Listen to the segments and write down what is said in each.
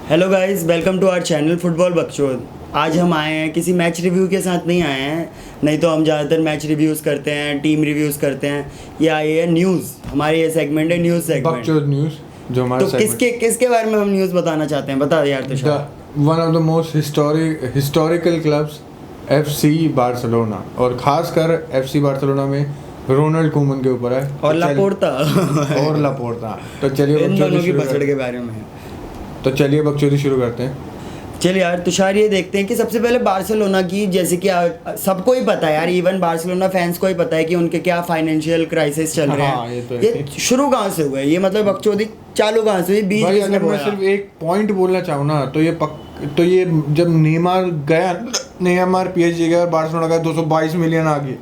Hello guys, welcome to our channel football बकचोद। आज हम आए हैं किसी मैच रिव्यू के साथ नहीं आए हैं, नहीं तो हम ज़्यादातर मैच रिव्यूज़ करते हैं, टीम रिव्यूज़ करते हैं। ये आई है न्यूज़, हमारी ये सेगमेंट है न्यूज़ सेगमेंट। बकचोद न्यूज़ जो हमारा तो किसके बारे में हम न्यूज़ बताना चाहते हैं, बता यार। तो one of the most historical clubs FC Barcelona, और खासकर FC बार्सिलोना में रोनाल्ड कोमन के ऊपर है और लापोर्ता तो चलिए इन दोनों की भसड़ के बारे में। तो चलिए बकचोदी शुरू करते हैं। चलिए यार तुषार, ये देखते हैं कि सबसे पहले बार्सिलोना की, जैसे कि सबको ही पता है यार, इवन बार्सिलोना फैंस को ही पता है कि उनके क्या फाइनेंशियल क्राइसिस चल रहे हैं। ये शुरू कहाँ से हुआ है, ये मतलब बकचोदी चालू कहाँ से हुई? बीच अगर मैं सिर्फ एक पॉइंट बोलना चाहूँ ना, तो ये जब नेमार PSG गया और बार्सिलोना का 222 मिलियन आ गई,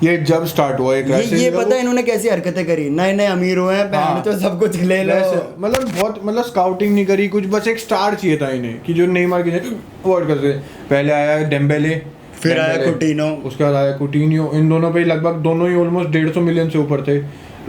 ये जब स्टार्ट हुआ ये पता है इन्होंने कैसी हरकतें करी? नए अमीर हुए हैं, हाँ, तो सब कुछ ले लो। मतलब स्काउटिंग नहीं करी कुछ, बस एक स्टार चाहिए था इन्हें कि जो नेमार की अवॉइड कर सके। पहले आया डेम्बेले, फिर आया कुटिनो, उसके बाद आया कुटिन्यो। इन दोनों पे लगभग दोनों ही ऑलमोस्ट 150 मिलियन से ऊपर थे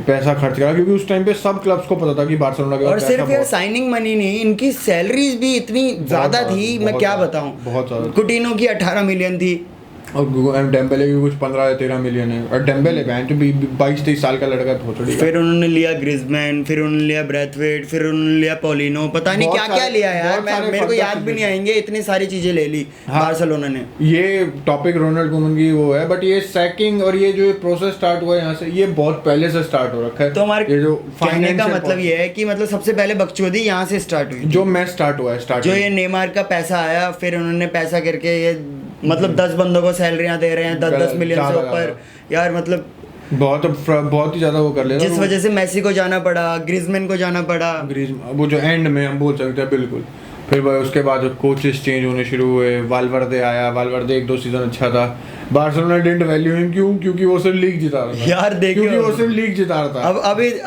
पैसा खर्च करा, क्योंकि उस टाइम पे सब क्लब्स को पता था कि बार्सिलोना के और सिर्फ यार साइनिंग मनी नहीं, इनकी सैलरीज भी इतनी ज्यादा थी, मैं क्या बताऊं। बहुत ज्यादा। कुटिनो की 18 मिलियन थी और डेम्बेले की कुछ 15 या 13 मिलियन है। और डेम्बेले 22-23 साल का लड़का है, थोड़ी। फिर उन्होंने लिया ग्रिजमैन, फिर उन्होंने लिया ब्रैथवेट, फिर उन्होंने लिया पॉलिनो, पता नहीं क्या लिया यार, मेरे को याद भी नहीं आएंगे, इतनी सारी चीजें ले ली बार्सिलोना ने। ये टॉपिक रोनाल्ड कोमन की वो है, बट ये सैकिंग और ये जो प्रोसेस स्टार्ट हुआ है यहाँ से, ये बहुत पहले से स्टार्ट हो रखा है। तो हमारे ये जो कहने का मतलब ये है कि मतलब सबसे पहले बकचोदी यहाँ से स्टार्ट हुई, जो मैच स्टार्ट हुआ है, जो ये नेमार का पैसा आया, फिर उन्होंने पैसा करके ये मतलब 10 बंदों को सैलरियां दे रहे हैं 10 मिलियन से ऊपर यार, मतलब बहुत ही ज्यादा वो कर ले, जिस वजह से मेसी को जाना पड़ा, ग्रिजमैन को जाना पड़ा, वो जो एंड में हम बोल सकते हैं बिल्कुल। फिर उसके बाद कोचेस चेंज होने शुरू हुए, वालवर्दे आया, वालवर्दे 1-2 सीजन अच्छा था, बार्सिलोना डिडंट वैल्यू हिम, क्योंकि वो सिर्फ लीग जिता रहा था यार। देखिए क्योंकि वो सिर्फ लीग जिता रहा था।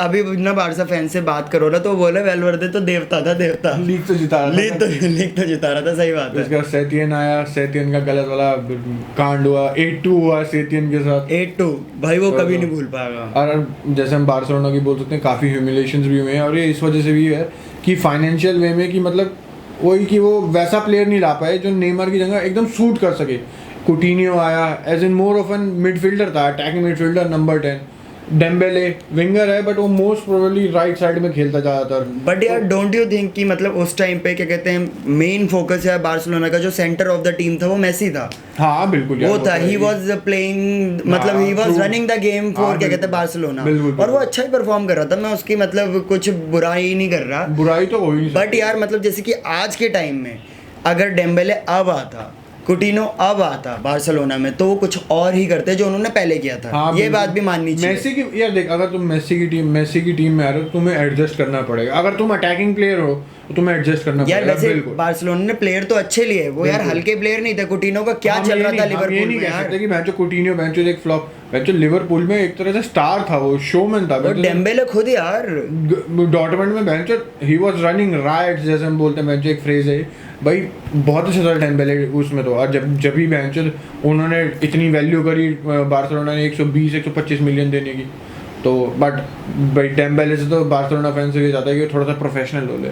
अभी ना बार्सा फैन से बात करो ना, तो बोले वालवर्दे तो देवता था, लीग तो जिता रहा था, लीग तो जिता रहा था, सही बात है। उसके बाद सेटियन आया, सेटियन का गलत वाला कांड हुआ, 8-2 हुआ सेटियन के साथ। 8-2 भाई वो कभी नहीं भूल पाएगा। और जैसे हम बार्सिलोना की बोल सकते हैं, काफी ह्यूमिलेशंस भी हुए हैं, और ये इस वजह से भी है कि फाइनेंशियल वे में, कि मतलब वही कि वो वैसा प्लेयर नहीं ला पाए जो नेमार की जगह एकदम सूट कर सके। कुटिन्यो आया as in more of an midfielder था, attacking midfielder, number 10। Dembele winger है, बट वो मोस्ट प्रोबेबली राइट साइड में खेलता ज़्यादातर। बट यार डोंट यू थिंक कि मतलब उस टाइम पे क्या कहते हैं, मेन फोकस है बार्सिलोना का, जो सेंटर ऑफ द टीम था वो मेसी था। हाँ बिल्कुल, वो था, ही वाज प्लेइंग, मतलब he was running the game for क्या कहते हैं बार्सिलोना, और वो अच्छा ही परफॉर्म कर रहा था। मैं उसकी मतलब कुछ बुराई नहीं कर रहा, बुराई तो हो ही नहीं, बट यार मतलब जैसे कि आज के टाइम में अगर डेम्बेले अब आता, कुटिनो अब आता बार्सिलोना में, तो वो कुछ और ही करते जो उन्होंने पहले किया था। हाँ, ये बात भी माननी चाहिए। मेसी की यार देख, अगर तुम मेसी की टीम में आ रहे हो, तुम्हें एडजस्ट करना पड़ेगा। अगर तुम अटैकिंग प्लेयर हो तो तुम्हें एडजस्ट करना पड़ेगा। यार वैसे बार्सिलोना ने प्लेयर तो अच्छे लिए, वो यार हल्के प्लेयर नहीं थे। कुटिनो का क्या चल रहा था लिवरपूल में यार, कि मैचो कुटिनो मैचो एक फ्लॉप, मैचो लिवरपूल में एक तरह से स्टार था, वो शोमैन था। और डेम्बेले खुद यार डॉर्टमुंड में मैचो ही वाज रनिंग राइट्स, जैसे हम बोलते हैं, मैचो एक फ्रेज है भाई, बहुत अच्छा था डेम्बेले उसमें तो। और जब भी मैचो उन्होंने इतनी वैल्यू करी बार्सिलोना ने 120-125 मिलियन देने की, तो बट भाई डेम्बेले से तो बार्सिलोना फैन से ये चाहता है कि थोड़ा सा प्रोफेशनल हो ले,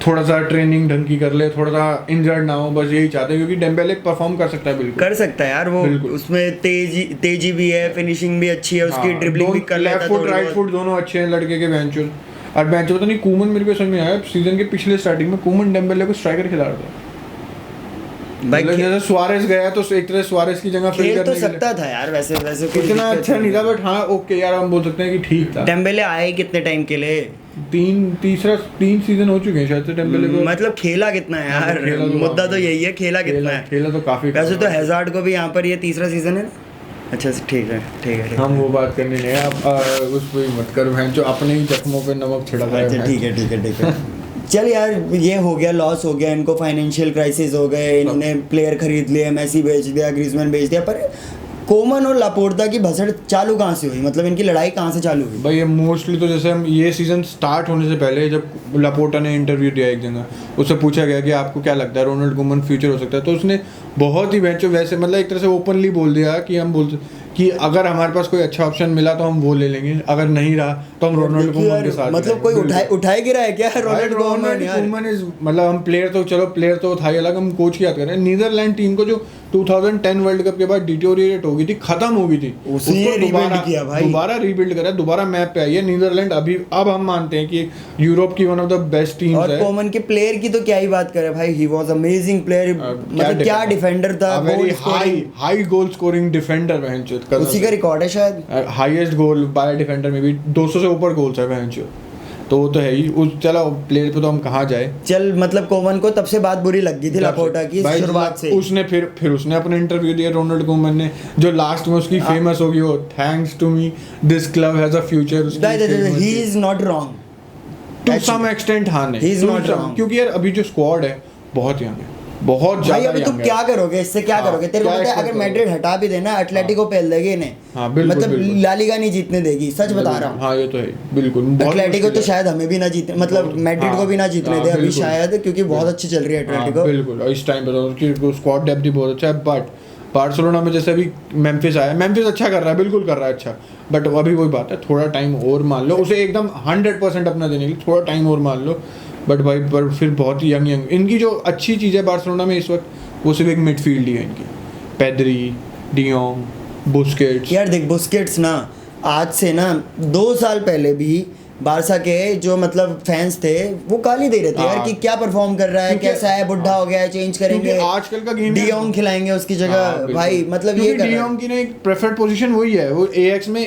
थोड़ा सा ट्रेनिंग ढंग की कर ले, थोड़ा सा इंजर्ड ना हो, बस यही चाहते हैं। क्योंकि डेम्बेले परफॉर्म कर सकता है, बिल्कुल कर सकता है यार वो, उसमें तेजी भी है, फिनिशिंग भी अच्छी है उसकी, ड्रिबलिंग भी कर लेता है, लेफ्ट फुट राइट फुट दोनों अच्छे हैं लड़के के। बेंचो और बेंचो पता नहीं, कूमन मेरे को समझ में आया सीजन के पिछले स्टार्टिंग में, कूमन डेम्बेले को स्ट्राइकर खिला रहा था। मतलब जैसे सुआरेस गया तो एक तरह सुआरेस की जगह खेल तो सकता था यार, वैसे इतना अच्छा नहीं था, बट हाँ ओके यार, हम बोल सकते हैं कि ठीक था। डेम्बेले आए कितने टाइम के लिए? 3 सीजन हो चुके हैं शायद से डेम्बेले को। मतलब खेला कितना है यार, मुद्दा तो यही है, खेला कितना है। खेला तो काफी। वैसे तो हैजार्ड को भी यहाँ पर ये 3रा सीजन है ना। अच्छा ठीक है हम वो बात करने नहीं, आप उस पे मत करो बहन, जो अपने ही जख्मों पे नमक छिड़का है। ठीक है चल यार, ये हो गया, लॉस हो गया इनको, फाइनेंशियल क्राइसिस हो गए, इन्होंने प्लेयर खरीद लिए, मेसी बेच दिया, ग्रिजमैन बेच दिया, पर कोमन और लापोर्ता की भसड़ चालू कहाँ से हुई? मतलब इनकी लड़ाई कहाँ से चालू हुई? भाई ये मोस्टली तो जैसे हम ये सीज़न स्टार्ट होने से पहले, जब लापोर्टा ने इंटरव्यू दिया एक जगह, उससे पूछा गया कि आपको क्या लगता है रोनाल्ड कोमन फ्यूचर हो सकता है, तो उसने बहुत ही वैसे मतलब एक तरह से ओपनली बोल दिया कि हम कि अगर हमारे पास कोई अच्छा ऑप्शन मिला तो हम वो ले लेंगे, अगर नहीं रहा तो हम रोनाल्ड देखिए कोमन यार, के साथ मतलब कोई उठाए गिरा है क्या रोनाल्ड कोमन यार? इज मतलब हम प्लेयर तो था ही अलग, हम कोच की याद कर रहे हैं। नीदरलैंड टीम को जो 2010 वर्ल्ड कप के बाद डिटोरिएट हो गई थी, खत्म हो गई थी, उसने rebuild किया भाई। दोबारा रीबिल्ड करा, दोबारा मैप पे आई है नीदरलैंड। अभी अब हम मानते हैं कि यूरोप की one of the best teams और है। कोमन के प्लेयर की तो क्या ही बात करें भाई, ही वाज अमेजिंग प्लेयर, मतलब क्या डिफेंडर था, very goal scoring। High goal scoring defender बहनचोद, उसी का रिकॉर्ड है शायद। हाईएस्ट गोल बाय डिफेंडर में भी 200 से ऊपर गोल्स है बहनचोद, तो वो तो है ही। उस चलो प्लेयर पे तो हम कहाँ जाए। चल मतलब कोमन को तब से बात बुरी लग गई थी लापोर्टा की भाई शुरुआत से। उसने फिर उसने अपने इंटरव्यू दिया रोनाल्ड कोमन ने, जो लास्ट में उसकी फेमस होगी वो, thanks to me this club has a future. He is not wrong to some extent. हाँ नहीं, He is not wrong। क्योंकि यार अभी जो स्क्वाड है बहुत यंग है, बहुत भाई ज्यादा अभी तुम young है। क्या करोगे इससे, क्या हाँ, करोगे? तेरे को क्या पता है expect अगर करोगे? मैड्रिड हटा भी देना, एटलेटिको पेल देगी इन्हें। हाँ, बिल्कुल, मतलब बिल्कुल। ला लीगा नहीं जीतने देगी, सच बता रहा हूँ। हाँ ये तो है, बिल्कुल। बहुत एटलेटिको मुश्किल तो है। शायद हमें भी ना जीतने, मतलब मैड्रिड को भी ना जीतने दे अभी शायद, क्योंकि बहुत अच्छी चल रही है एटलेटिको। बिल्कुल, इस टाइम पे तो उसकी स्क्वाड डेप्थ भी बहुत अच्छा है। बट बार्सिलोना में जैसे अभी मेम्फिस आया, मेम्फिस अच्छा कर रहा है, बिल्कुल कर रहा है अच्छा, बट अभी वही बात है, थोड़ा टाइम और मान लो उसे, एकदम 100% अपना देने के लिए थोड़ा टाइम और मान लो। बट भाई पर फिर बहुत ही यंग इनकी जो अच्छी चीज़ है बार्सिलोना में इस वक्त, वो सिर्फ एक मिडफील्ड ही है इनकी, पेद्री, डियोंग, बुस्केट्स। यार देख बुस्केट्स ना, आज से ना 2 साल पहले भी बारसा के जो मतलब फैंस थे वो गाली दे रहे थे यार कि क्या परफॉर्म कर रहा है, कैसा है, बुढ़ा हो गया है, चेंज करेंगे, आजकल का गेम डियोंग खिलाएंगे उसकी जगह। भाई मतलब ये कर रहा है। डियोंग की ना एक प्रेफर्ड पोजीशन वही है, वो एएक्स में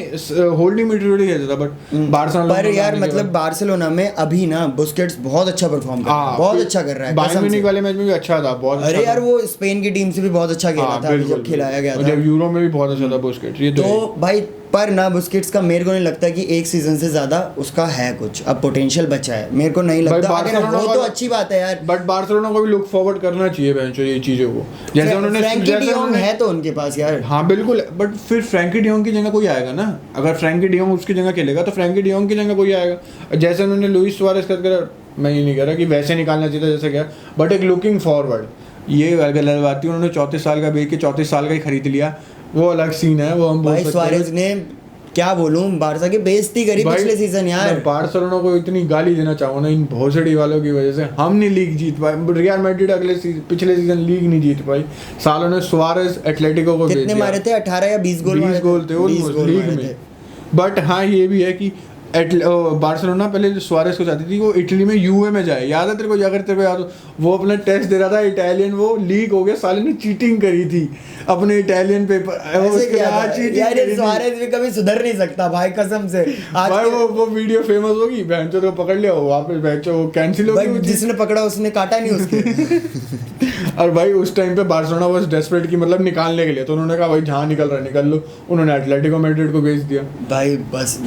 होल्डिंग मिडफील्डर खेलता था, बट बार्सिलोना पर यार मतलब बार्सिलोना में अभी ना बुस्केट्स बहुत अच्छा परफॉर्म कर रहा है, बहुत अच्छा कर रहा है बायर्न म्यूनिख वाले मैच में भी अच्छा था, बहुत। अरे यार वो स्पेन की टीम से भी बहुत अच्छा खेला था जब खिलाया गया था, जब यूरो में भी बहुत अच्छा था बुस्केट्स। ये तो भाई पर ना बुस्केट्स का मेरे को नहीं लगता कि एक सीजन से ज्यादा उसका है कुछ अब पोटेंशियल बचा है, मेरे को नहीं लगता। अगर वो तो अच्छी बात है यार, बट बार्सिलोना को भी लुक फॉरवर्ड करना चाहिए बेंचो ये चीजों को, जैसे उन्होंने फ्रैंकी डियोंग है तो उनके पास यार। हाँ बिल्कुल, बट फिर फ्रैंकी डियोंग की जगह कोई आएगा ना, अगर फ्रैंकी डियोंग उसकी जगह खेलेगा तो फ्रैंकी डियोंग की जगह कोई आएगा। जैसे उन्होंने लुइस सुआरेज कर, मैं ये नहीं कह रहा कि वैसे निकालना चाहिए था जैसे क्या, बट एक लुकिंग फॉरवर्ड, ये गलत बात थी। उन्होंने 34 साल का बेच के 34 साल का ही खरीद लिया, वो अलग सीन है, वो हम बोल सकते हैं। सुआरेज ने क्या बोलूं, बारसा की बेइज्जती करी पिछले सीजन यार। बार्सिलोना को इतनी गाली देना चाहूँ ना इन भोसड़ी वालों की वजह से, हम नहीं लीग जीत पाए। रियल मैड्रिड पिछले सीजन लीग नहीं जीत पाई, सालों ने सुआरेज एटलेटिको को कितने मारे थे? 18 या 20 गोल थे लीग में। बट हाँ ये भी है कि बार्सिलोना पहले जो सुआरेज को चाहती थी वो इटली में यूए में जाए, याद है तेरे को? अगर तेरे को याद हो, वो अपना टेस्ट दे रहा था इटालियन, वो लीक हो गया, साले ने चीटिंग करी थी अपने इटालियन पेपर। यार ये सुआरेज भी कभी सुधर नहीं सकता भाई, कसम से। आज भाई वो वीडियो फेमस होगी, बहनचोद को पकड़ लिया, वापस बहनचोद वो कैंसिल हो गई, जिसने पकड़ा उसने काटा नहीं उसके। और भाई उस टाइम पे बार्सिलोना वाज डेस्परेट की मतलब निकालने के लिए, तो उन्होंने कहा भाई जहाँ निकल रहा है निकल लो, उन्होंने एटलेटिको मैड्रिड को भेज दिया। भाई बस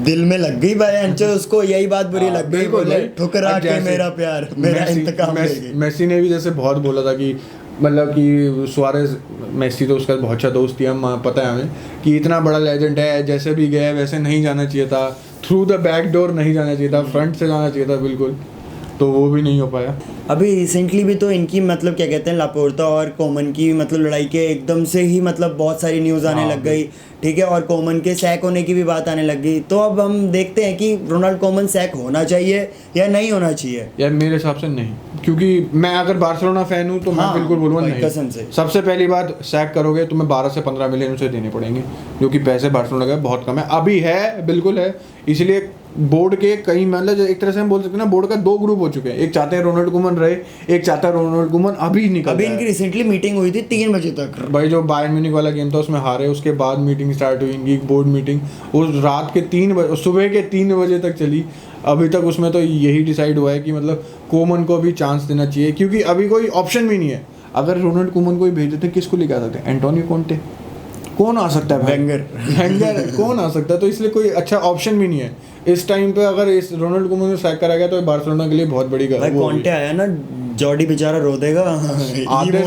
दिल में लग गई भाई अंचो, उसको यही बात बुरी लग गई, बोले ठुकरा के मेरा प्यार मेरा इंतकाम लेगी। मेसी ने भी जैसे बहुत बोला था कि मतलब कि सुआरेज, मेसी तो उसका बहुत अच्छा दोस्त ही, हम पता है हमें कि इतना बड़ा लेजेंड है, जैसे भी गया वैसे नहीं जाना चाहिए था, थ्रू द बैक डोर नहीं जाना चाहिए था, फ्रंट से जाना चाहिए था बिल्कुल, तो वो भी नहीं हो पाया। अभी रिसेंटली भी तो इनकी मतलब क्या कहते हैं लापोर्ता और कोमन की मतलब लड़ाई के एकदम से ही मतलब बहुत सारी न्यूज़ आने लग गई, ठीक है, और कोमन के सैक होने की भी बात आने लग गई। तो अब हम देखते हैं कि रोनाल्ड कोमन सैक होना चाहिए या नहीं होना चाहिए। यार मेरे हिसाब से नहीं, क्योंकि मैं अगर बार्सिलोना फैन हूँ तो मैं बिल्कुल बोलूँगा नहीं, कसम से। सबसे पहली बात, सैक करोगे तुम्हें 12 से 15 मिलियन उसे देने पड़ेंगे, जो कि पैसे बार्सिलोना का बहुत कम है, अभी है बिल्कुल है। इसलिए बोर्ड के कई मतलब एक तरह से हम बोल सकते हैं ना, बोर्ड का 2 ग्रुप हो चुके हैं, एक चाहते हैं रोनाल्ड कोमन रहे, एक चाहता है रोनाल्ड कोमन अभी निकल। अभी इनकी रिसेंटली मीटिंग हुई थी 3 बजे तक, भाई जो बायर्न म्यूनिख वाला गेम था उसमें हारे, उसके बाद मीटिंग स्टार्ट हुई इनकी, बोर्ड मीटिंग, उस रात के 3 बजे, सुबह के 3 बजे तक चली, अभी तक उसमें तो यही डिसाइड हुआ है कि मतलब कोमन को भी चांस देना चाहिए, क्योंकि अभी कोई ऑप्शन भी नहीं है। अगर रोनाल्ड कोमन को ही भेज देते किसको लेके आ सकते हैं? एंटोनियो कोंटे, कौन आ सकता है? वेंगर कौन आ सकता है? तो इसलिए कोई अच्छा ऑप्शन भी नहीं है इस टाइम पे। अगर इस रोनाल्ड कोमन को सैक करा गया तो बार्सिलोना के लिए बहुत बड़ी भाई कॉन्टे आया ना जॉर्डी बेचारा रो देगा आधे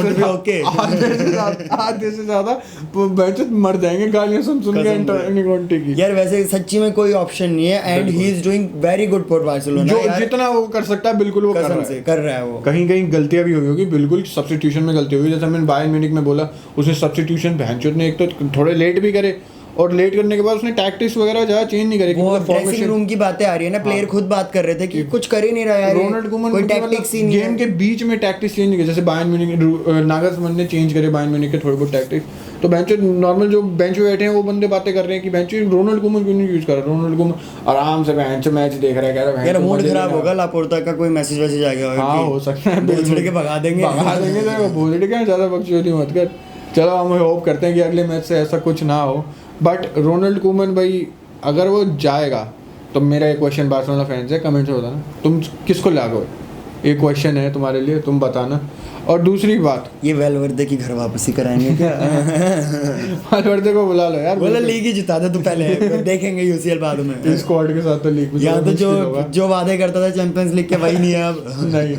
से ज्यादा बेंच मर जाएंगे गालियां सुन सुन के एंटोनियो कॉन्टे की। यार वैसे सच्ची में कोई ऑप्शन नहीं है and he is doing very good for Barcelona. जो जितना वो कर सकता है बिल्कुल वो कर रहा है वो। कहीं कहीं गलतियां भी हुई होगी, बिल्कुल सब्स्टिट्यूशन में गलती हुई, जैसे मैंने बायर्न म्यूनिख में बोला उसने सब्स्टिट्यूशन भैंचोद ने एक तो थोड़े लेट भी करे और लेट करने के बाद उसने टैक्टिक्स वगैरह ज्यादा चेंज नहीं करे। वो ड्रेसिंग रूम की बातें आ रही है ना, प्लेयर खुद बात कर रहे थे कि कुछ कर ही नहीं रहा यार, रोनाल्ड कोमन कोई टैक्टिक्स ही नहीं गेम के बीच में टैक्टिक्स चेंज नहीं किए, जैसे बायर्न म्यूनिख नागलसमैन ने चेंज करे बायर्न म्यूनिख के थोड़े बहुत टैक्टिक्स, तो बेंच नॉर्मल जो बेंच पे बैठे हैं वो बंदे बातें कर रहे हैं कि बेंच रोनाल्ड कोमन क्यों नहीं यूज कर रहा। रोनाल्ड कोमन आराम से बेंच मैच देख रहा है, कह रहा है यार मूड खराब होगा, लापोर्ता का कोई मैसेज वैसेज आ गया होगा। हां हो सकता है, बोल के भगा देंगे तो बोल के ज्यादा बकचोदी मत कर। चलो हम होप करते हैं कि अगले मैच से ऐसा कुछ ना हो, बट रोनाल्ड कोमन भाई अगर वो जाएगा तो मेरा एक क्वेश्चन बार्सिलोना फैंस है, कमेंट से बताना तुम किसको लागोगे, एक क्वेश्चन है तुम्हारे लिए, तुम बताना। और दूसरी बात, ये वेलवर्दे की घर वापसी कराएंगे क्या? वेलवर्दे को बुला लो यार, बोला लीग ही जिता दे तू पहले, देखेंगे यूसीएल बाद में। इस स्क्वाड के साथ तो लीग या तो जो वादे करता था चैंपियंस लीग के वही नहीं है अब। नहीं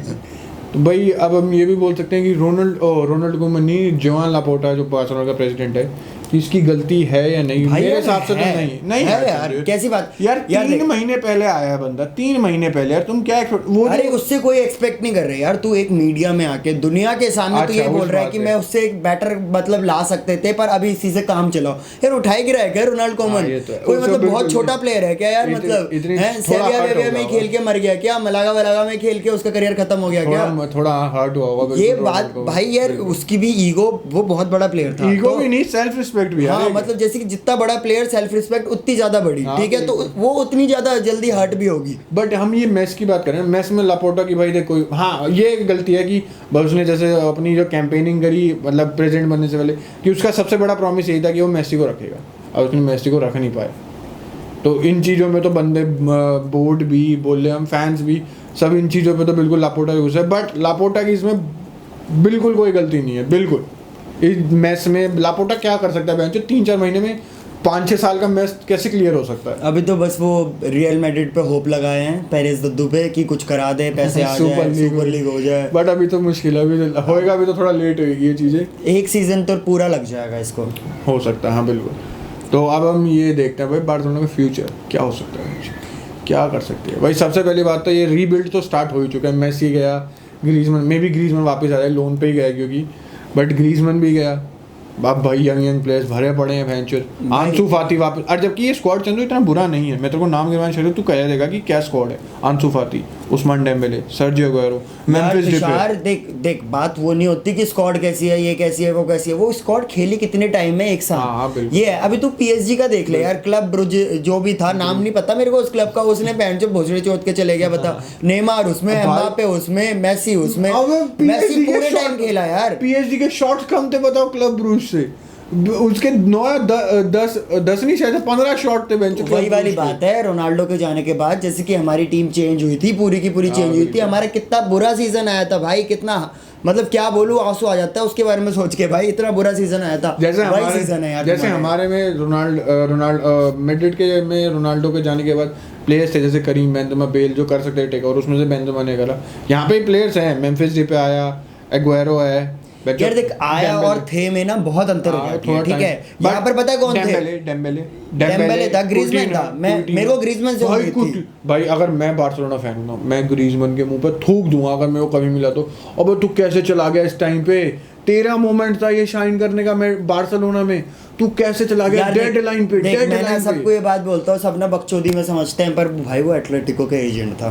तो भाई अब हम ये भी बोल सकते हैं कि रोनाल्ड कोमन नहीं, जोआन लापोर्टा जो बार्सिलोना का प्रेसिडेंट है, कि इसकी गलती है या नहीं, मेरे हिसाब से तो नहीं है यार। कैसी बात यार 3 महीने पहले आया है बंदा, 3 महीने पहले यार, तुम क्या वो अरे उससे कोई एक्सपेक्ट नहीं कर रहे यार, तू एक मीडिया में आके दुनिया के सामने तो ये बोल रहा है कि मैं उससे एक बेटर मतलब ला सकते थे पर अभी इसी से काम चलाओ। यार उठाई गिरा है क्या रोनाल्ड कोमन? कोई मतलब बहुत छोटा प्लेयर है क्या यार? मतलब सेविया में खेल के मर गया क्या? मलागा में खेल के उसका करियर खत्म हो गया क्या? थोड़ा हर्ट हुआ होगा ये बात भाई यार, उसकी भी ईगो, वो बहुत बड़ा प्लेयर था, ईगो भी नहीं सेल्फ रिस्पेक्ट भी। हाँ मतलब जैसे कि जितना बड़ा प्लेयर सेल्फ रिस्पेक्ट उतनी ज्यादा बड़ी, ठीक है, तो वो उतनी ज्यादा जल्दी हर्ट भी होगी। बट हम ये मेस की बात करें, मेस में लापोर्टा की भाई देखो, हाँ ये गलती है कि उसने जैसे अपनी जो कैंपेनिंग करी मतलब प्रेसिडेंट बनने से पहले, कि उसका सबसे बड़ा प्रॉमिस यही था कि वो मेसी को रखेगा, और उसने मेसी को रख नहीं पाया। तो इन चीज़ों में तो बंदे बोर्ड भी बोले, हम फैंस भी सब इन चीज़ों पे तो बिल्कुल लापोर्टा की गुस्सा है, बट लापोर्टा की इसमें बिल्कुल कोई गलती नहीं है। बिल्कुल इस मैच में लापोर्टा क्या कर सकता है? बेंच 3-4 महीने में 5-6 साल का मैच कैसे क्लियर हो सकता है? अभी तो बस वो रियल मैड्रिड पे होप लगाए हैं पेरेस दद्दू पे कि कुछ करा दे, पैसे आ जाए, सुपर लीग हो जाए, बट अभी तो मुश्किल है, अभी होएगा, अभी तो थोड़ा लेट होगी ये चीज़ें, एक सीजन तो पूरा लग जाएगा इसको, हो सकता है। हाँ बिल्कुल। तो अब हम ये देखते हैं भाई बार्सिलोना का फ्यूचर क्या हो सकता है, क्या कर सकते हैं भाई। सबसे पहली बात तो ये रीबिल्ड तो स्टार्ट हो ही चुका है, मेसी गया, ग्रीजमैन वापस आ जाए, लोन पे ही गया क्योंकि, बट ग्रीजमैन भी गया, अब भाई यंग प्लेयर्स भरे पड़े हैं भैंचोद, आंसू फाती वापस। और जबकि ये स्क्वाड चंदू इतना बुरा नहीं है, मैं तेरे को नाम गिरवाने चाहिए, तू कह देगा कि क्या स्क्वाड है। Ansu Fati, Ousmane Dembele, Sergio Aguero, Memphis Depay. देख बात वो नहीं होती कि स्क्वाड कैसी है, ये कैसी है, वो कैसी है, वो स्क्वाड खेली कितने टाइम में एक साथ, ये है। अभी तू पीएसजी का देख ले यार, क्लब ब्रुज जो भी था, नाम नहीं पता मेरे को उस क्लब का, उसने भैंचोद भोसड़ी चोट के चले गया, बता। नेमार उसमें, एम्बापे उसमें, मेसी उसमें, मेसी पूरे टाइम खेला यार। पीएसजी के शॉट्स कम थे बताओ क्लब ब्रुज से, उसके 10 नहीं शायद 15 शॉट थे बेंच। वही वाली बात है, रोनाल्डो के जाने के बाद जैसे कि हमारी टीम चेंज हुई थी, पूरी की पूरी चेंज हुई थी, हमारा कितना बुरा सीजन आया था भाई, कितना मतलब क्या बोलूं, आंसू आ जाता है उसके बारे में सोच के भाई, इतना बुरा सीजन आया था। जैसे हमारे सीजन है यार, जैसे हमारे में मैड्रिड के में रोनाल्डो के जाने के बाद प्लेयर्स थे जैसे करीम बेंजेमा, बेल जो कर सकते थे, और उसमें से बेंजेमा ने करा। यहाँ पे प्लेयर्स हैं, मेम्फिस डिपे आया, एग्युएरो है यार देख, आया और थे में ना बहुत अंतर हो गया, ठीक है। यहाँ पर पता है कौन थे? डेम्बेले था, ग्रीजमैन था। मेरे को ग्रीजमैन से उम्मीद थी भाई, अगर मैं बार्सिलोना फैन हूं ना, मैं ग्रीजमैन के मुंह पे थूक दूंगा अगर मेरे को कभी मिला तो। अब तू कैसे चला गया इस टाइम पे, तेरा मोमेंट था ये शाइन करने का, मैं बार्सिलोना में, तू कैसे चला गया डेड लाइन पे, डेड लाइन पे। सबको ये बात बोलता हूँ, सब ना बकचोदी में समझते हैं, पर भाई वो एटलेटिको का एजेंट था।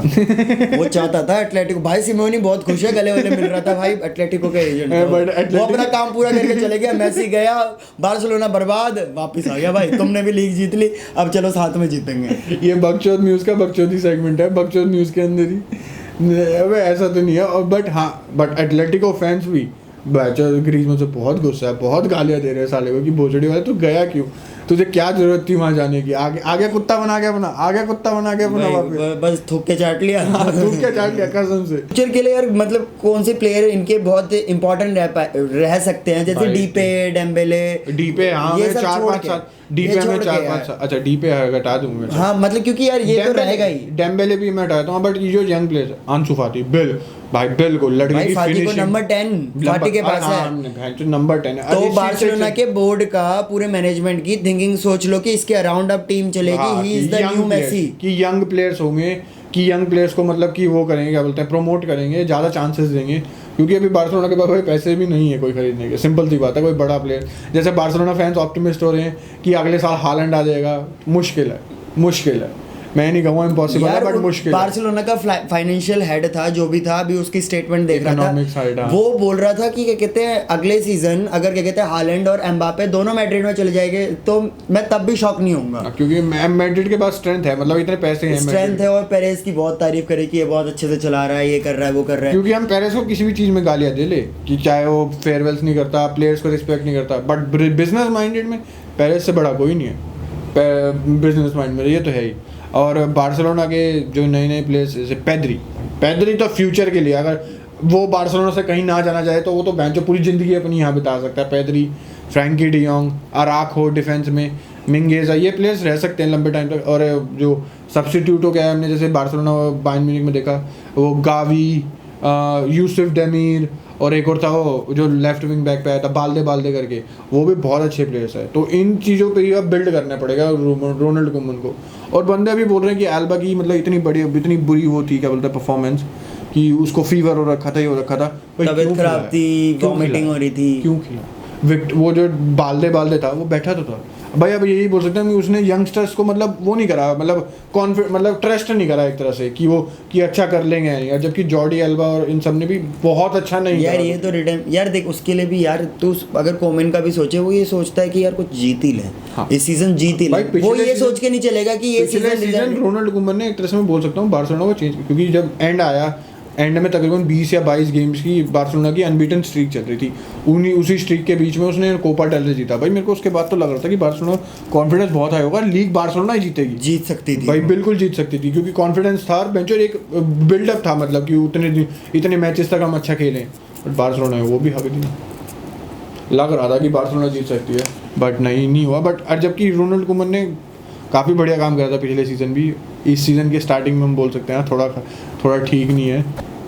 वो चाहता था एटलेटिको, भाई सिमोनी बहुत खुश है, गले वाले मिल रहा था, भाई एटलेटिको का एजेंट था। वो अपना काम पूरा करके चले गया, मेसी गया, बार्सिलोना बर्बाद, वापस आ गया। भाई तुमने भी लीग जीत ली, अब चलो साथ में जीतेंगे। ये बकचोद न्यूज़ का बकचोदी सेगमेंट है, बकचोद न्यूज़ के अंदर ही। अब ऐसा तो नहीं है, बट हाँ, बट एटलेटिको फैंस भी ग्रीजमैन से बहुत गुस्सा है, बहुत गालियां दे रहे हैं साले को कि भोसड़ी वाले तू गया क्यों, तुझे क्या जरूरत थी वहां जाने की, आगे कुत्ता बना के अपना, आगे कुत्ता बना के अपना, बस थूक के चाट लिया, थूक के चाट लिया कसम से। फ्यूचर के लिए यार मतलब कौन से प्लेयर इनके बहुत इंपॉर्टेंट रह सकते हैं, जैसे डीपे, डेम्बेले, डीपे, हाँ ये 4-5 साल डीपे में 4-5 साल, अच्छा डीपे हटा दूंगा मैं, हाँ मतलब क्योंकि यार ये तो रहेगा ही। डेम्बेले भी मैं हटाता हूँ, बट ये जो यंग प्लेयर आंसू फाती, बिल भाई बिल्कुल लड़के भाई की फाटी को finishing- नंबर 10 फाटी के पास है। है नंबर 10 है। तो बार्सिलोना के बोर्ड का पूरे मैनेजमेंट की थिंकिंग सोच लो कि इसके अराउंड अब टीम चलेगी, he is the new Messi. कि यंग प्लेयर्स होंगे, कि यंग प्लेयर्स को मतलब कि वो करेंगे, क्या बोलते हैं, प्रमोट करेंगे, ज़्यादा चांसेस देंगे, क्योंकि अभी बार्सिलोना के पास भाई पैसे भी नहीं है कोई खरीदने के। सिंपल सी बात है, कोई बड़ा प्लेयर जैसे बार्सिलोना फैंस ऑप्टिमिस्ट हो रहे हैं कि अगले साल हालैंड आ जाएगा, मुश्किल है। मैं नहीं कहूँगा इम्पॉसिबल है, बट मुश्किल है। बार्सिलोना का फाइनेंशियल हेड था जो भी था, अभी उसकी स्टेटमेंट देख रहा Economic side, था, हाँ। वो बोल रहा था कि क्या कहते हैं अगले सीजन अगर क्या कहते हैं हालैंड और एम्बापे दोनों मैड्रिड में चले जाएंगे तो मैं तब भी शॉक नहीं होऊंगा, क्योंकि मैड्रिड के पास स्ट्रेंथ है, मतलब इतने पैसे हैं, स्ट्रेंथ है। और पेरेस की बहुत तारीफ करे कि ये बहुत अच्छे से चला रहा है, ये कर रहा है, वो कर रहा है। क्योंकि हम पेरेस को किसी भी चीज़ में गालियाँ दे ले कि चाहे वो फेयरवेल्स नहीं करता, प्लेयर्स को रिस्पेक्ट नहीं करता, बट बिजनेस माइंडेड में पेरेस से बड़ा कोई नहीं है बिजनेस माइंड में, ये तो है ही। और बार्सिलोना के जो नए प्लेयर्स जैसे पेद्री तो फ्यूचर के लिए, अगर वो बार्सिलोना से कहीं ना जाना चाहे तो वो तो जो पूरी ज़िंदगी अपनी यहाँ बिता सकता है। पेद्री, फ्रैंकी डियोंग, अराखो डिफेंस में, मिंगेजा, ये प्लेयर्स रह सकते हैं लंबे टाइम तक। और जो सब्स्टिट्यूट हो गया हमने जैसे बार्सिलोना बायर्न म्यूनिख में देखा, वो गावी, यूसुफ डेमीर, और एक और था वो जो लेफ्ट विंग बैक पे आया था बाल्दे करके, वो भी बहुत अच्छे प्लेयर्स है। तो इन चीज़ों पे ही अब बिल्ड करना पड़ेगा रोनाल्ड कोमन को। और बंदे अभी बोल रहे हैं कि एल्बा की मतलब इतनी बुरी वो थी, क्या बोलते हैं, परफॉर्मेंस, कि उसको फीवर हो रखा था, ये हो रखा था, तबीयत खराब थी, वॉमिटिंग हो रही थी, क्यों खिला? वो जो बाल्दे था वो बैठा तो था भाई। अब यही बोल सकते हैं कि उसने यंगस्टर्स को मतलब वो नहीं करा, मतलब ट्रस्ट नहीं करा एक तरह से कि वो कि अच्छा कर लेंगे यार, जबकि जॉर्डी एल्बा और इन सब ने भी बहुत अच्छा नहीं यार करा। ये तो रिटर्न यार देख, उसके लिए भी यार तू अगर कोमेन का भी सोचे, वो ये सोचता है कि यार कुछ जीत ही ले, हाँ। इस सीजन जीत ही ले, वो ये सोच के नहीं चलेगा कि ये सीजन रोनाल्ड कोमन ने एक तरह से मैं बोल सकता हूँ बार्सिलोना को चेंज, क्योंकि जब एंड में तकरीबन 20 या 22 गेम्स की बार्सिलोना की अनबीटन स्ट्रीक चल रही थी, उसी स्ट्रीक के बीच में उसने कोपा डेल रे जीता। भाई मेरे को उसके बाद तो लग रहा था कि बार्सिलोना कॉन्फिडेंस बहुत हाई होगा, लीग बार्सिलोना ही जीतेगी, जीत सकती थी भाई, बिल्कुल जीत सकती थी, क्योंकि कॉन्फिडेंस था, बेंचर एक बिल्डअप था, मतलब कि इतने मैचेस तक हम अच्छा खेलें। बट बार्सिलोना है वो भी हक दी, लग रहा था कि बार्सिलोना जीत सकती है, बट नहीं हुआ। बट जबकि रोनाल्ड कोमन ने काफ़ी बढ़िया काम करा था पिछले सीज़न भी, इस सीज़न के स्टार्टिंग में हम बोल सकते हैं थोड़ा ठीक नहीं है।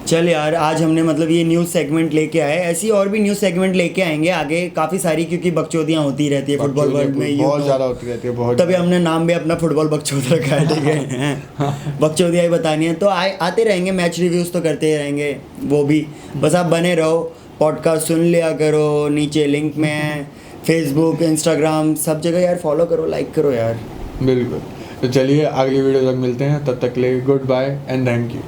चल यार, आज हमने मतलब ये न्यूज़ सेगमेंट लेके आए, ऐसी और भी न्यूज़ सेगमेंट लेके आएंगे आगे काफ़ी सारी, क्योंकि बकचोदियाँ होती रहती है फुटबॉल वर्ल्ड में, बहुत ज़्यादा होती रहती है, बहुत। तभी हमने नाम भी अपना फुटबॉल बकचोद रखा है, ठीक है। बकचोदियाँ ही बतानी है तो आते रहेंगे, मैच रिव्यूज़ तो करते ही रहेंगे वो भी। बस आप बने रहो, पॉडकास्ट सुन लिया करो, नीचे लिंक में है, फेसबुक, इंस्टाग्राम, सब जगह यार फॉलो करो, लाइक करो यार। बिल्कुल। तो चलिए अगली वीडियो तक मिलते हैं, तब तक के लिए goodbye and thank you.